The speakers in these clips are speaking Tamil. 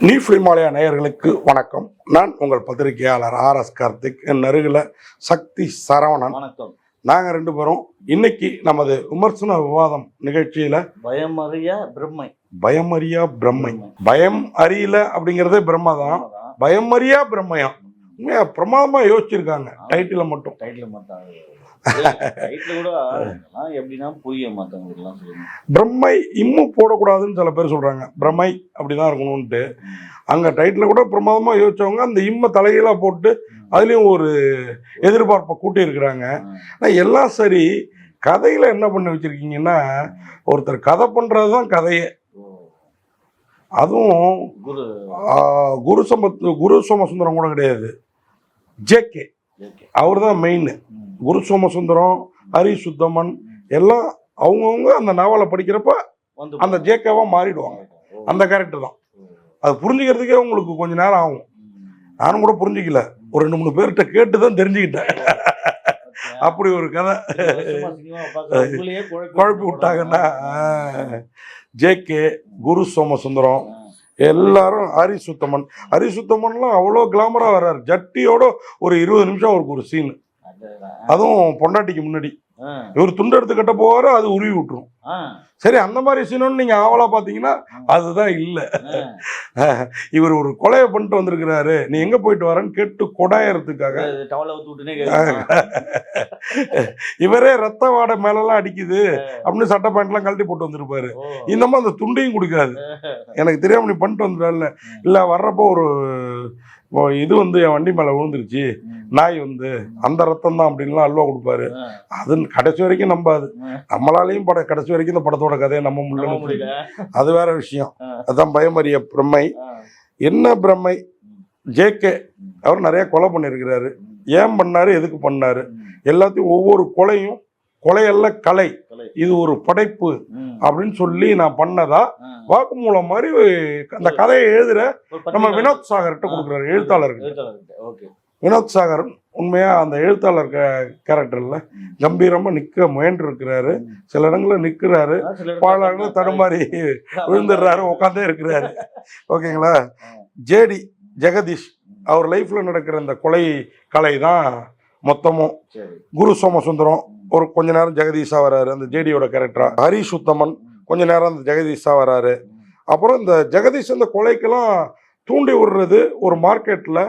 நீ ஃபிலிமாலயா நேயர்களுக்கு வணக்கம். நான் உங்கள் பத்திரிகையாளர் RS கார்த்திக். என் அருகில் சக்தி சரவணன். வணக்கம். நாங்கள் ரெண்டு பேரும் இன்னைக்கு நமது விமர்சன விவாதம் நிகழ்ச்சியில பயமறியா பிரம்மை. பயமறியா பிரம்மை. பயம் அறியல அப்படிங்கிறதே பிரம்மை தான். பயமறியா பிரம்மையாம். உண்மையா பிரமாதமா யோசிச்சிருக்காங்க. டைட்டில மட்டும் எப்படின்னா புரிய மாட்டவங்களுக்குலாம் சொல்லுங்க. பிரம்மை இன்னும் போடக்கூடாதுன்னு சில பேர் சொல்றாங்க. பிரம்மை அப்படிதான் இருக்கணும்ட்டு. அங்க டைட்டில கூட பிரமாதமா யோசிச்சவங்க அந்த இம்மை தலைகீழா போட்டு அதுலயும் ஒரு எதிர்பார்ப்பை கூட்டி இருக்கிறாங்க. ஆனால் எல்லாம் சரி, கதையில என்ன பண்ண வச்சிருக்கீங்கன்னா ஒருத்தர் கதை பண்றதுதான் கதையே. அதுவும் குரு சோமசுந்தரம் கூட கிடையாது, JK அவர் தான் மெயின். குரு சோமசுந்தரம், ஹரிஷ் சுத்தமன் எல்லாம் அவங்கவுங்க அந்த நாவலை படிக்கிறப்ப அந்த JKவா மாறிடுவாங்க. அந்த கேரக்டர் தான். அது புரிஞ்சுக்கிறதுக்கே உங்களுக்கு கொஞ்சம் நேரம் ஆகும். நானும் கூட புரிஞ்சுக்கல, ஒரு 2-3 பேர்கிட்ட கேட்டு தான் தெரிஞ்சுக்கிட்டேன். அப்படி ஒரு கதை குழப்பி விட்டாங்கன்னா JK, குரு சோமசுந்தரம் எல்லாரும், ஹரிஷ் சுத்தமன்லாம் அவ்வளோ கிளாமரா வர்றாரு. ஜட்டியோட ஒரு 20 நிமிஷம் அவருக்கு ஒரு சீன், அதுவும் பொண்டாட்டிக்கு முன்னாடி. இவர் துண்டு எடுத்து கட்ட போவாரு, அது உருவி விட்டுரும். சரி, அந்த மாதிரி சீனோன்னு நீங்க ஆவலா பாத்தீங்கன்னா அதுதான் இல்ல. இவர் ஒரு கொலையை பண்ணிட்டு வந்திருக்கிறாரு, நீ எங்க போயிட்டு வரேன்னு கேட்டு கொடாயறதுக்காக இவரே ரத்த வாடை மேலெல்லாம் அடிக்குது அப்படின்னு சட்டை பேண்ட் எல்லாம் கழட்டி போட்டு வந்திருப்பாரு. இன்னமும் அந்த துண்டையும் கொடுக்காது. எனக்கு தெரியாம நீ பண்ணிட்டு வந்துடல, இல்ல வர்றப்போ ஒரு இது என் வண்டி மேல விழுந்துருச்சு, நாய் அந்த ரத்தம் தான் அப்படின்லாம் அல்வா கொடுப்பாரு. அது கடைசி வரைக்கும் நம்பாது. நம்மளாலையும் கடைசி வரைக்கும் இந்த படத்தோட கதையை நம்ப முடியல. அது வேற விஷயம். அதுதான் பயமறிய பிரம்மை. என்ன பிரம்மை? JK அவர் நிறைய கொலை பண்ணிருக்கிறாரு. ஏன் பண்ணாரு, எதுக்கு பண்ணாரு, எல்லாத்தையும் ஒவ்வொரு கொலையெல்லாம் கலை, இது ஒரு படைப்பு அப்படின்னு சொல்லி நான் பண்ணதா வாக்குமூலம் மாதிரி அந்த கதையை எழுதுற நம்ம வினோத் சாகர்கிட்ட கொடுக்குறாரு, எழுத்தாளருக்கு. வினோத் சாகர் உண்மையா அந்த எழுத்தாளர் கேரக்டர்ல கம்பீரமா நிக்க முயன்று இருக்கிறாரு. சில இடங்கள்ல நிக்கிறாரு, பல இடங்கள் தடுமாறி விழுந்துடுறாரு, உட்காந்தே இருக்கிறாரு. ஓகேங்களா? ஜெகதீஷ் அவர் லைஃப்ல நடக்கிற இந்த கொலை கலை தான் மொத்தமும். குரு சோமசுந்தரம் ஒரு கொஞ்ச நேரம் ஜெகதீஷா வராரு, அந்த JDயோட கேரக்டரா. ஹரிஷ் சுத்தமன் கொஞ்ச நேரம் அந்த ஜெகதீஷா வராரு. அப்புறம் இந்த ஜெகதீஷ் இந்த கொலைக்கெல்லாம் தூண்டி விடுறது ஒரு மார்க்கெட்ல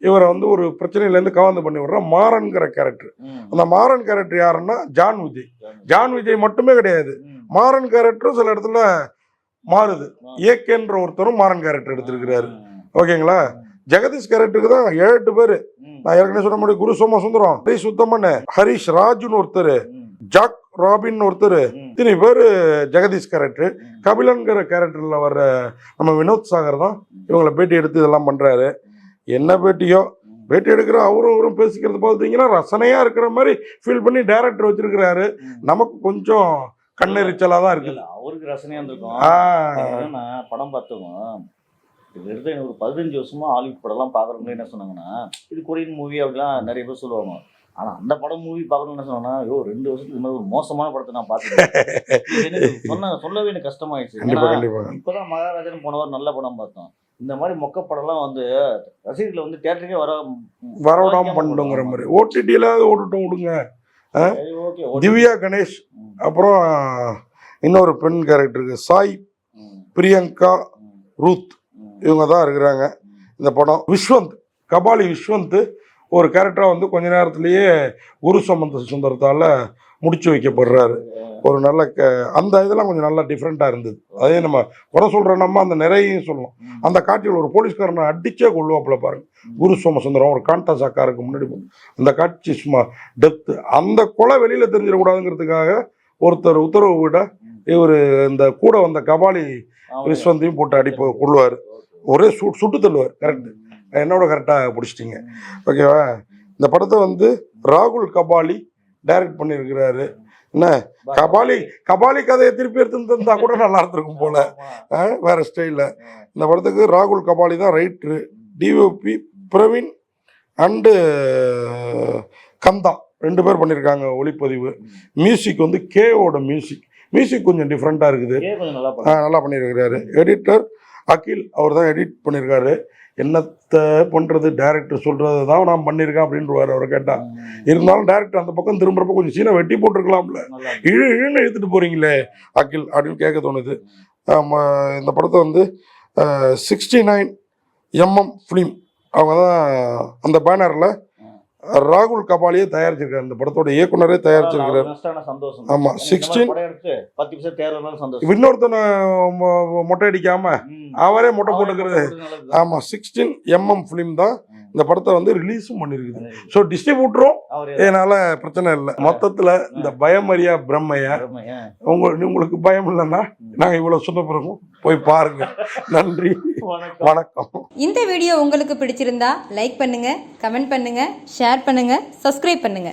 இவரை ஒரு பிரச்சனையிலேருந்து கவர்ந்து பண்ணி விடுற மாறன்கிற கேரக்டர். அந்த மாறன் கேரக்டர் யாருன்னா ஜான் விஜய் மட்டுமே கிடையாது, மாறன் கேரக்டரும் சில இடத்துல மாறுது. ஏகேன்ற ஒருத்தரும் மாறன் கேரக்டர் எடுத்திருக்கிறாரு. ஓகேங்களா? ஜெகதீஷ் கேரக்டருக்கு தான் 7-8 பேரு. நான் ஏற்கனவே சொன்ன மாதிரி குரு சோமசுந்தரம், ஹரிஷ் சுத்தமன், ஹரிஷ் ராஜுன்னு ஒருத்தர், ஜாக் ராபின் ஒருத்தர், இத்தனை பேரு ஜெகதீஷ் கேரக்டர். கபிலன்கிற கேரக்டர்ல வர்ற நம்ம வினோத் சாகர் தான் இவங்களை பேட்டி எடுத்து இதெல்லாம் பண்றாரு. என்ன பேட்டியோ, பேட்டி எடுக்கிற அவரும் பேசிக்கிறது பார்த்தீங்கன்னா ரசனையா இருக்கிற மாதிரி ஃபீல் பண்ணி டைரக்டர் வச்சிருக்கிறாரு. நமக்கு கொஞ்சம் கண்ணெரிச்சலா தான் இருக்குது. அவருக்கு ரசனையா இருந்திருக்கும். படம் பார்த்தோம், கிட்டத்தட்ட எனக்கு ஒரு 15 வருஷமா ஹாலிவுட் படம்லாம் பார்க்குறவங்க என்ன சொன்னாங்கன்னா, இது கொரியன் மூவி அப்படிலாம் நிறைய பேர் சொல்லுவாங்க. ஆனால் அந்த படம் மூவி பார்க்குறவங்க என்ன சொன்னாங்கன்னா, 2 வருஷத்துக்கு மேலே ஒரு மோசமான படத்தை நான் பார்த்துட்டேன். சொல்லவே எனக்கு கஷ்டமாயிடுச்சு. இப்போதான் மகாராஜன் போனவர் நல்ல படம் பார்த்தோம். இந்த மாதிரி மொக்க படம்லாம் ரசிகர்களை தியேட்டருக்கே வரவிடாம பண்ணுங்கிற மாதிரி OTTல ஓட்டுட்டும் விடுங்க. திவ்யா கணேஷ், அப்புறம் இன்னொரு பெண் கேரக்டருக்கு சாய், பிரியங்கா, ரூத், இவங்க தான் இருக்கிறாங்க இந்த படம். கபாலி விஸ்வந்த் ஒரு கேரக்டரா கொஞ்ச நேரத்திலேயே குரு சோமசுந்தரத்தால முடிச்சு வைக்கப்படுறாரு. ஒரு நல்ல அந்த இதெல்லாம் கொஞ்சம் நல்லா டிஃப்ரெண்டா இருந்தது. அதே நம்ம குறை சொல்ற நம்ம அந்த நிறைய சொல்லணும். அந்த காட்சியில் ஒரு போலீஸ்காரனை அடிச்சே கொள்ளுவாப்புல பாருங்க குரு சோமசுந்தரம், ஒரு கான்டாஸ் அக்காருக்கு முன்னாடி. அந்த காட்சி சும்மா டெப்த். அந்த கொலை வெளியில தெரிஞ்சிடக்கூடாதுங்கிறதுக்காக ஒருத்தர் உத்தரவு விட இவர் இந்த கூட வந்த கபாலி விஸ்வந்தையும் போட்டு கொள்ளுவார். ஒரே சுட்டு தள்ளுவார். கரெக்ட், என்னோட கரெக்டாக பிடிச்சிட்டிங்க. ஓகேவா? இந்த படத்தை ராகுல் கபாலி டைரக்ட் பண்ணியிருக்கிறாரு. என்ன கபாலி கதையை திருப்பி எடுத்து தந்தா கூட நல்லா இருந்திருக்கும் போல, வேற ஸ்டைலில். இந்த படத்துக்கு ராகுல் கபாலி தான் ரைட்ரு. DOP பிரவீன் அண்டு கந்தா 2 பேர் பண்ணியிருக்காங்க ஒளிப்பதிவு. மியூசிக் K-ஓட மியூசிக் கொஞ்சம் டிஃப்ரெண்ட்டாக இருக்குது, நல்லா பண்ணியிருக்கிறாரு. எடிட்டர் அகில் அவர் தான் எடிட் பண்ணியிருக்காரு. என்னத்தை பண்ணுறது, டேரக்டர் சொல்கிறது தான் நான் பண்ணியிருக்கேன் அப்படின்றவார் அவரை கேட்டால். இருந்தாலும் டேரக்டர் அந்த பக்கம் திரும்புறப்ப கொஞ்சம் சீனை வெட்டி போட்டிருக்கலாம்ல, இழுன்னு எடுத்துகிட்டு போகிறீங்களே அகில் அப்படின்னு கேட்க தோணுது. இந்த படத்தை வந்து 69mm ஃபிலிம் அவங்க தான் அந்த பேனரில் ராகுல் கபாலியே தயாரிச்சிருக்காரு. இந்த படத்தோட இயக்குனரே தயாரிச்சிருக்காரு. ஆமா 16 இன்னொருத்தனை மொட்டை அடிக்காம அவரே மொட்டை போட்டுக்கிறது. ஆமா 16mm ஃபிலிம் தான் இந்த படத்தை வந்து ரிலீஸும் பண்ணிருக்குது. ஸோ டிஸ்ட்ரிபியூட்டரும் இதனால பிரச்சனை இல்லை. மொத்தத்துல இந்த பயமறியா பிரம்மையா உங்களுக்கு பயம் இல்லைன்னா நாங்க இவ்வளவு சொன்ன பிறகும் போய் பாருங்க. நன்றி, வணக்கம். இந்த வீடியோ உங்களுக்கு பிடிச்சிருந்தா லைக் பண்ணுங்க, கமெண்ட் பண்ணுங்க, ஷேர் பண்ணுங்க, சப்ஸ்கிரைப் பண்ணுங்க.